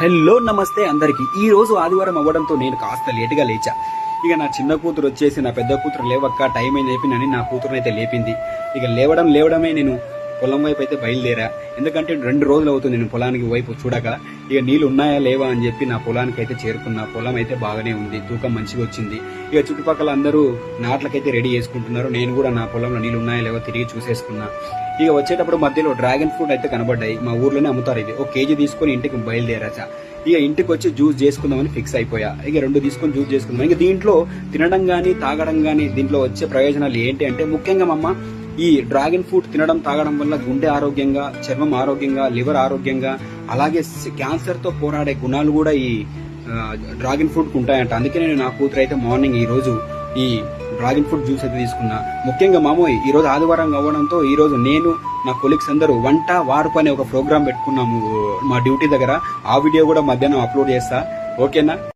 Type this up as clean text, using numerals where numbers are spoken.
Hello నమస్తే అందరికి. ఈ రోజు ఆదివారం అవ్వడంతో నేను కాస్త లేటుగా లేచా. ఇక నా చిన్న కూతురు వచ్చేసి నా పెద్ద కూతురు లేవక్క టైం అయింది చెప్పి నా కూతురుని అయితే లేపింది. ఇక లేవడమే నేను పొలం వైపు అయితే బయలుదేరా. ఎందుకంటే 2 రోజులు అవుతుంది నేను పొలానికి వైపు చూడక. ఇక నీళ్ళు ఉన్నాయా లేవా అని చెప్పి నా పొలానికి అయితే చేరుకున్నా. పొలం అయితే బాగానే ఉంది, తూకం మంచిగా వచ్చింది. ఇక చుట్టుపక్కల అందరూ నాట్లకైతే రెడీ చేసుకుంటున్నారు. నేను కూడా నా పొలంలో నీళ్ళు ఉన్నాయా లేవో తిరిగి చూసేసుకున్నా. ఇక వచ్చేటప్పుడు మధ్యలో డ్రాగన్ ఫ్రూట్ అయితే కనబడ్డాయి. మా ఊర్లోనే అమ్ముతారు. ఇది 1 కేజీ తీసుకుని ఇంటికి బయలుదేరాచా. ఇక ఇంటికి వచ్చి జ్యూస్ చేసుకుందామని ఫిక్స్ అయిపోయా. ఇక 2 తీసుకొని జ్యూస్ చేసుకుందాం. ఇక దీంట్లో తినడం గానీ తాగడం గానీ దీంట్లో వచ్చే ప్రయోజనాలు ఏంటి అంటే, ముఖ్యంగా మమ్మ ఈ డ్రాగన్ ఫ్రూట్ తినడం తాగడం వల్ల గుండె ఆరోగ్యంగా, చర్మం ఆరోగ్యంగా, లివర్ ఆరోగ్యంగా, అలాగే క్యాన్సర్ తో పోరాడే గుణాలు కూడా ఈ డ్రాగన్ ఫ్రూట్ కు ఉంటాయంట. అందుకే నేను నా కూతురు అయితే మార్నింగ్ ఈ రోజు ఈ డ్రాగన్ ఫ్రూట్ జ్యూస్ అయితే తీసుకున్నా. ముఖ్యంగా మామూలు ఈ రోజు ఆదివారం అవ్వడంతో ఈ రోజు నేను నా కొలీగ్స్ అందరూ వంట వార్పు అనే ఒక ప్రోగ్రామ్ పెట్టుకున్నాము మా డ్యూటీ దగ్గర. ఆ వీడియో కూడా మధ్యాహ్నం అప్లోడ్ చేస్తా. ఓకేనా?